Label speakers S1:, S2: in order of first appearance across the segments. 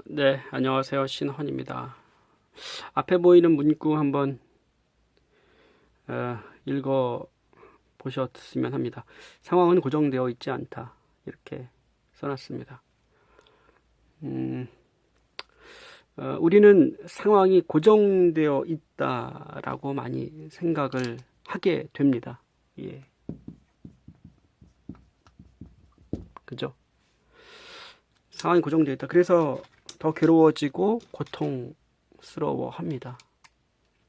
S1: 네, 안녕하세요. 신헌입니다. 앞에 보이는 문구 한번 읽어 보셨으면 합니다. 상황은 고정되어 있지 않다. 이렇게 써놨습니다. 우리는 상황이 고정되어 있다라고 많이 생각을 하게 됩니다. 예. 그죠? 상황이 고정되어 있다. 그래서 더 괴로워지고 고통스러워 합니다.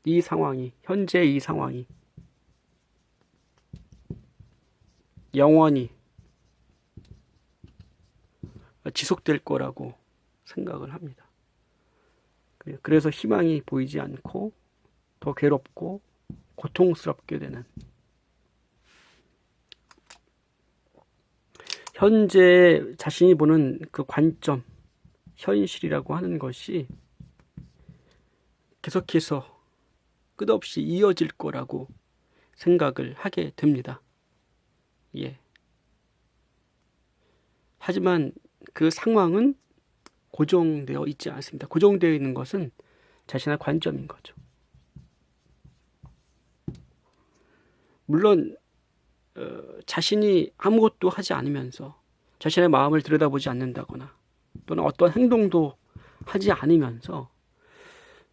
S1: 이 상황이, 현재 이 상황이 영원히 지속될 거라고 생각을 합니다. 그래서 희망이 보이지 않고 더 괴롭고 고통스럽게 되는, 현재 자신이 보는 그 관점, 현실이라고 하는 것이 계속해서 끝없이 이어질 거라고 생각을 하게 됩니다. 예. 하지만 그 상황은 고정되어 있지 않습니다. 고정되어 있는 것은 자신의 관점인 거죠. 물론 자신이 아무것도 하지 않으면서 자신의 마음을 들여다보지 않는다거나 또는 어떤 행동도 하지 않으면서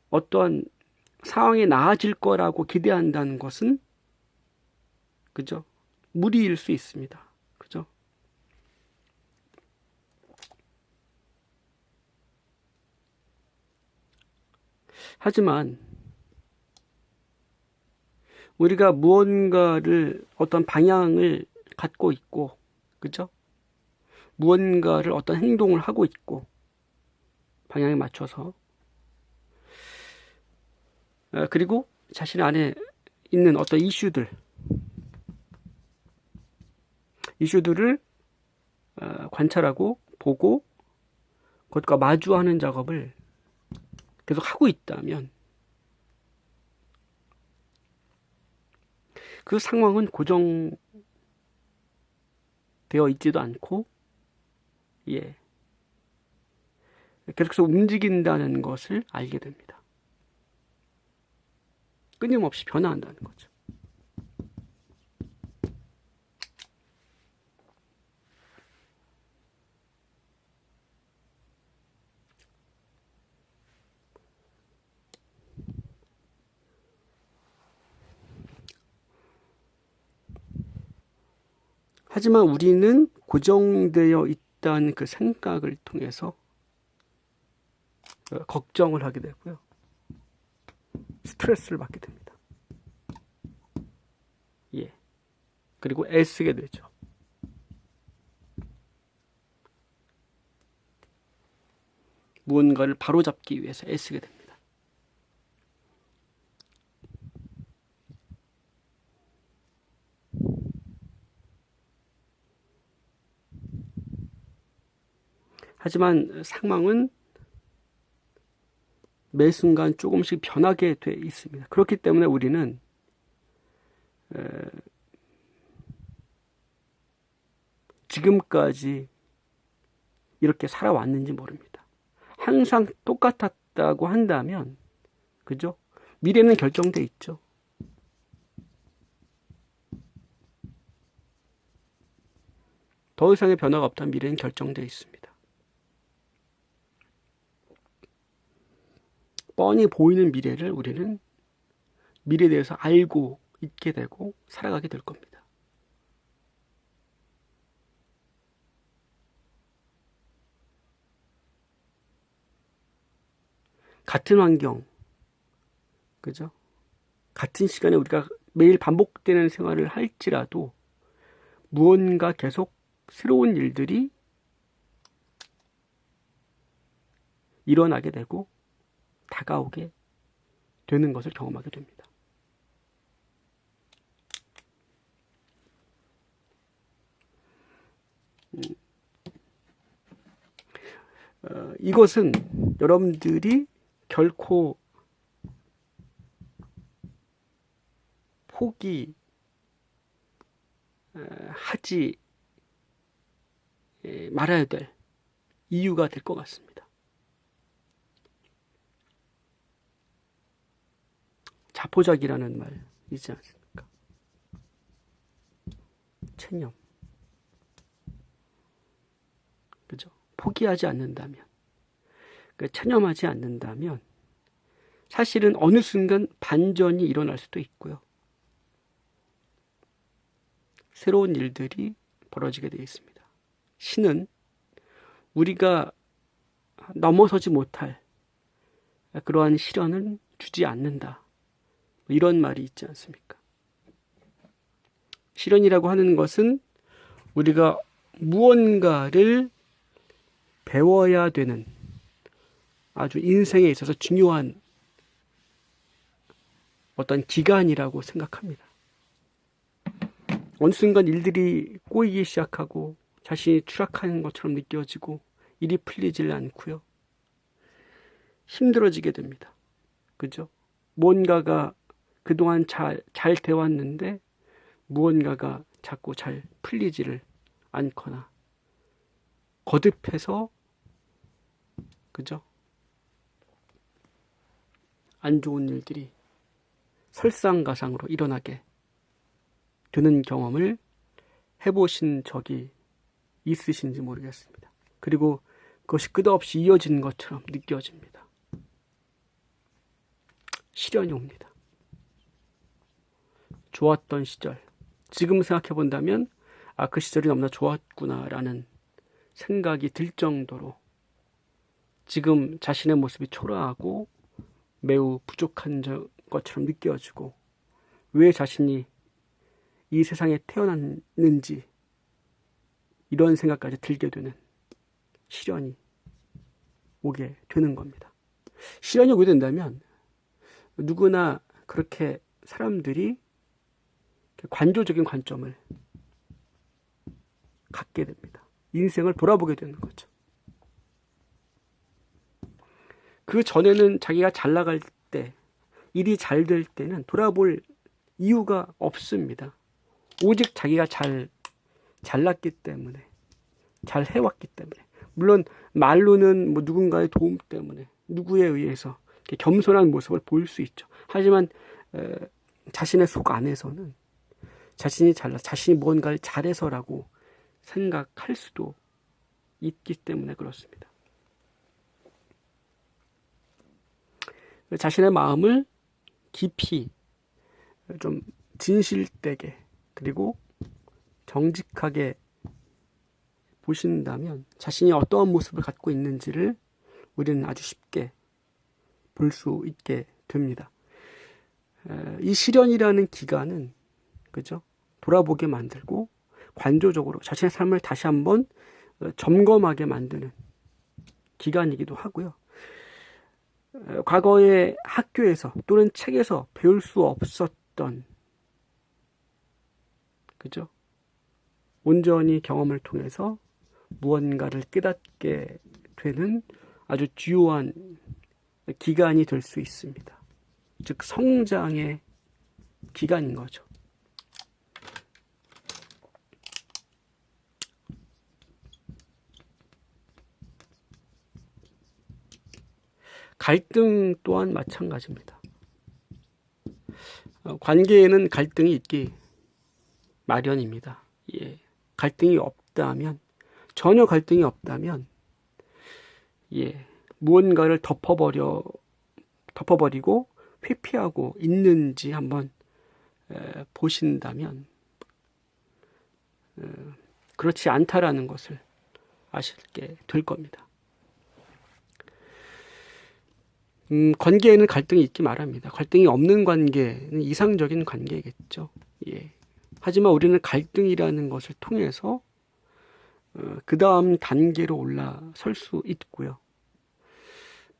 S1: 어떤 상황이 나아질 거라고 기대한다는 것은, 그죠? 무리일 수 있습니다. 그죠? 하지만 우리가 무언가를, 어떤 방향을 갖고 있고, 그죠? 무언가를, 어떤 행동을 하고 있고, 방향에 맞춰서, 그리고 자신 안에 있는 어떤 이슈들을 관찰하고 보고 그것과 마주하는 작업을 계속 하고 있다면 그 상황은 고정되어 있지도 않고, 예, 계속해서 움직인다는 것을 알게 됩니다. 끊임없이 변화한다는 거죠. 하지만 우리는 고정되어 있다는 그 생각을 통해서 걱정을 하게 되고요. 스트레스를 받게 됩니다. 예. 그리고 애쓰게 되죠. 무언가를 바로잡기 위해서 애쓰게 됩니다. 하지만 상황은 매 순간 조금씩 변하게 돼 있습니다. 그렇기 때문에 우리는 지금까지 이렇게 살아왔는지 모릅니다. 항상 똑같았다고 한다면, 그죠? 미래는 결정돼 있죠. 더 이상의 변화가 없다면 미래는 결정돼 있습니다. 뻔히 보이는 미래를 우리는 미래에 대해서 알고 있게 되고 살아가게 될 겁니다. 같은 환경, 그죠? 같은 시간에 우리가 매일 반복되는 생활을 할지라도 무언가 계속 새로운 일들이 일어나게 되고 다가오게 되는 것을 경험하게 됩니다. 이것은 여러분들이 결코 포기하지 말아야 될 이유가 될 것 같습니다. 자포자기라는 말 있지 않습니까? 체념. 그죠? 포기하지 않는다면, 체념하지 않는다면 사실은 어느 순간 반전이 일어날 수도 있고요. 새로운 일들이 벌어지게 되어 있습니다. 신은 우리가 넘어서지 못할 그러한 시련은 주지 않는다. 이런 말이 있지 않습니까? 시련이라고 하는 것은 우리가 무언가를 배워야 되는 아주 인생에 있어서 중요한 어떤 기간이라고 생각합니다. 어느 순간 일들이 꼬이기 시작하고 자신이 추락하는 것처럼 느껴지고 일이 풀리질 않고요. 힘들어지게 됩니다. 그죠? 뭔가가 그동안 잘 되었는데 무언가가 자꾸 잘 풀리지를 않거나 거듭해서 그죠? 안 좋은 일들이 설상가상으로 일어나게 되는 경험을 해보신 적이 있으신지 모르겠습니다. 그리고 그것이 끝없이 이어지는 것처럼 느껴집니다. 시련이 옵니다. 좋았던 시절, 지금 생각해 본다면 그 시절이 너무나 좋았구나라는 생각이 들 정도로 지금 자신의 모습이 초라하고 매우 부족한 것처럼 느껴지고 왜 자신이 이 세상에 태어났는지 이런 생각까지 들게 되는 시련이 오게 되는 겁니다. 시련이 오게 된다면 누구나 그렇게 사람들이 관조적인 관점을 갖게 됩니다. 인생을 돌아보게 되는 거죠. 그 전에는 자기가 잘 나갈 때, 일이 잘 될 때는 돌아볼 이유가 없습니다. 오직 자기가 잘났기 때문에, 잘 해왔기 때문에. 물론 말로는 누군가의 도움 때문에, 누구에 의해서 겸손한 모습을 보일 수 있죠. 하지만 자신의 속 안에서는 자신이 자신이 무언가를 잘해서라고 생각할 수도 있기 때문에 그렇습니다. 자신의 마음을 깊이 좀 진실되게 그리고 정직하게 보신다면 자신이 어떠한 모습을 갖고 있는지를 우리는 아주 쉽게 볼 수 있게 됩니다. 이 시련이라는 기간은 그죠? 돌아보게 만들고 관조적으로 자신의 삶을 다시 한번 점검하게 만드는 기간이기도 하고요. 과거의 학교에서 또는 책에서 배울 수 없었던 그죠? 온전히 경험을 통해서 무언가를 깨닫게 되는 아주 주요한 기간이 될 수 있습니다. 즉 성장의 기간인 거죠. 갈등 또한 마찬가지입니다. 관계에는 갈등이 있기 마련입니다. 예. 갈등이 없다면, 전혀 갈등이 없다면, 예. 무언가를 덮어버리고 회피하고 있는지 한번 보신다면, 그렇지 않다라는 것을 아시게 될 겁니다. 관계에는 갈등이 있기 마련입니다. 갈등이 없는 관계는 이상적인 관계겠죠. 예. 하지만 우리는 갈등이라는 것을 통해서 그 다음 단계로 올라설 수 있고요.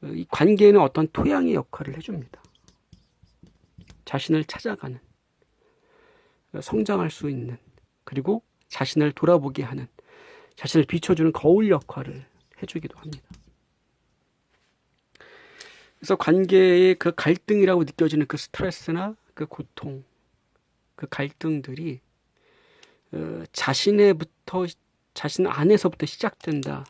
S1: 이 관계에는 어떤 토양의 역할을 해줍니다. 자신을 찾아가는, 성장할 수 있는, 그리고 자신을 돌아보게 하는, 자신을 비춰주는 거울 역할을 해주기도 합니다. 그래서 관계의 그 갈등이라고 느껴지는 그 스트레스나 그 고통, 그 갈등들이 자신 안에서부터 시작된다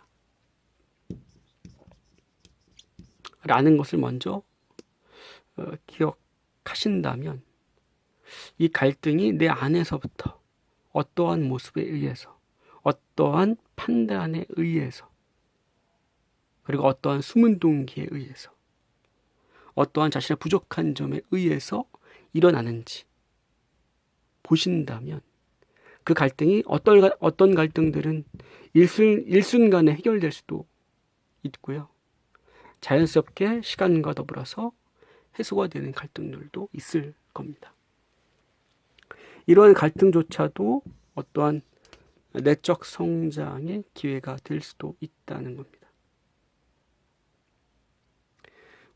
S1: 라는 것을 먼저 하신다면 이 갈등이 내 안에서부터 어떠한 모습에 의해서, 어떠한 판단에 의해서, 그리고 어떠한 숨은 동기에 의해서, 어떠한 자신의 부족한 점에 의해서 일어나는지 보신다면 그 갈등이 어떤 갈등들은 일순간에 해결될 수도 있고요. 자연스럽게 시간과 더불어서 해소가 되는 갈등들도 있을 겁니다. 이러한 갈등조차도 어떠한 내적 성장의 기회가 될 수도 있다는 겁니다.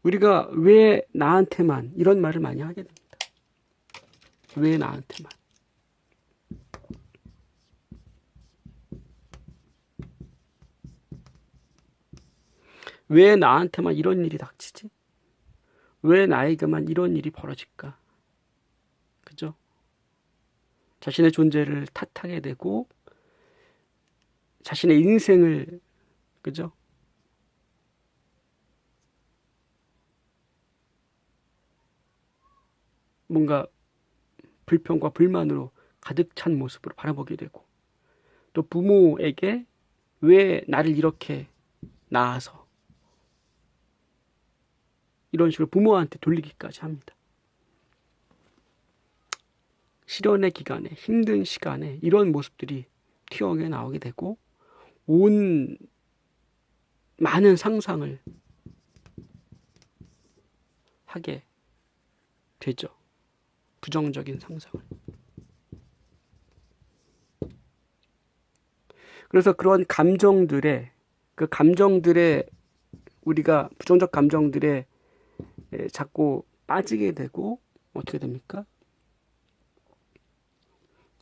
S1: 우리가 왜 나한테만 이런 말을 많이 하게 됩니다. 왜 나한테만. 왜 나한테만 이런 일이 닥치지? 왜 나에게만 이런 일이 벌어질까? 그죠? 자신의 존재를 탓하게 되고 자신의 인생을, 그죠? 뭔가 불평과 불만으로 가득 찬 모습으로 바라보게 되고, 또 부모에게 왜 나를 이렇게 낳아서 이런 식으로 부모한테 돌리기까지 합니다. 시련의 기간에, 힘든 시간에 이런 모습들이 튀어나오게 나오게 되고 온 많은 상상을 하게 되죠. 부정적인 상상을. 그래서 그런 감정들의 우리가 부정적 감정들에 자꾸 빠지게 되고 어떻게 됩니까?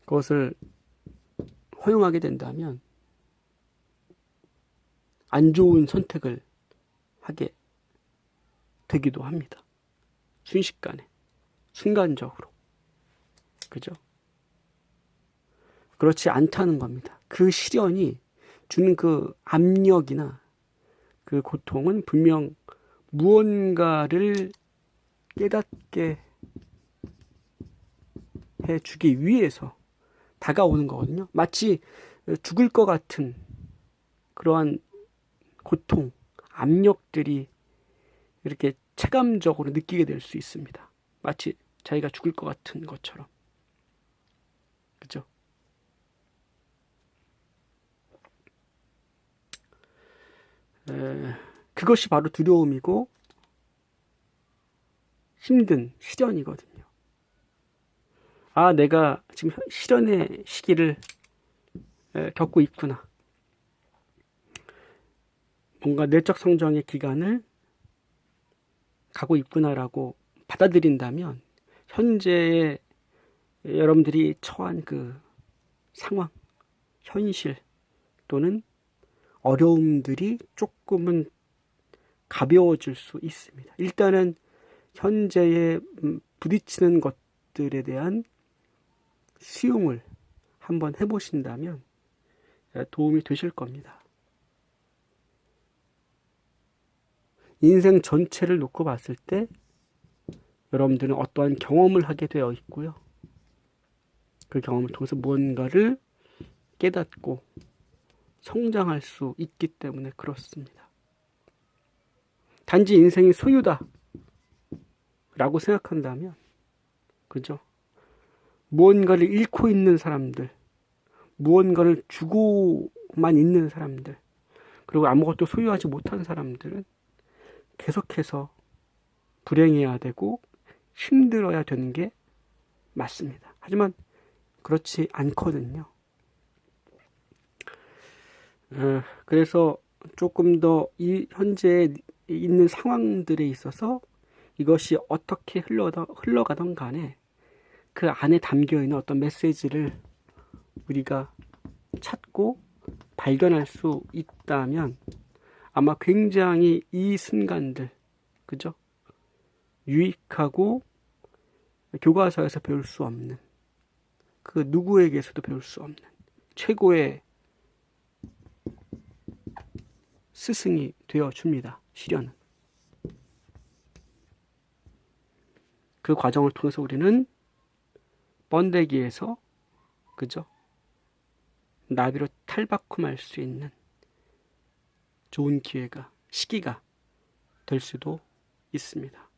S1: 그것을 허용하게 된다면 안 좋은 선택을 하게 되기도 합니다. 순식간에, 순간적으로. 그죠? 그렇지 않다는 겁니다. 그 시련이 주는 그 압력이나 그 고통은 분명 무언가를 깨닫게 해주기 위해서 다가오는 거거든요. 마치 죽을 것 같은 그러한 고통, 압력들이 이렇게 체감적으로 느끼게 될 수 있습니다. 마치 자기가 죽을 것 같은 것처럼. 그죠? 그것이 바로 두려움이고 힘든 시련이거든요. 아, 내가 지금 시련의 시기를 겪고 있구나. 뭔가 내적 성장의 기간을 가고 있구나라고 받아들인다면 현재의 여러분들이 처한 그 상황, 현실 또는 어려움들이 조금은 가벼워질 수 있습니다. 일단은 현재에 부딪히는 것들에 대한 수용을 한번 해보신다면 도움이 되실 겁니다. 인생 전체를 놓고 봤을 때 여러분들은 어떠한 경험을 하게 되어 있고요. 그 경험을 통해서 무언가를 깨닫고 성장할 수 있기 때문에 그렇습니다. 단지 인생이 소유다 라고 생각한다면, 그죠? 무언가를 잃고 있는 사람들, 무언가를 주고만 있는 사람들, 그리고 아무것도 소유하지 못한 사람들은 계속해서 불행해야 되고 힘들어야 되는 게 맞습니다. 하지만 그렇지 않거든요. 그래서 조금 더 이 현재 있는 상황들에 있어서 이것이 어떻게 흘러가던 간에 그 안에 담겨있는 어떤 메시지를 우리가 찾고 발견할 수 있다면 아마 굉장히 이 순간들, 그죠? 유익하고 교과서에서 배울 수 없는, 그 누구에게서도 배울 수 없는 최고의 스승이 되어줍니다. 시련은. 그 과정을 통해서 우리는 번데기에서 그죠? 나비로 탈바꿈할 수 있는 좋은 기회가, 시기가 될 수도 있습니다.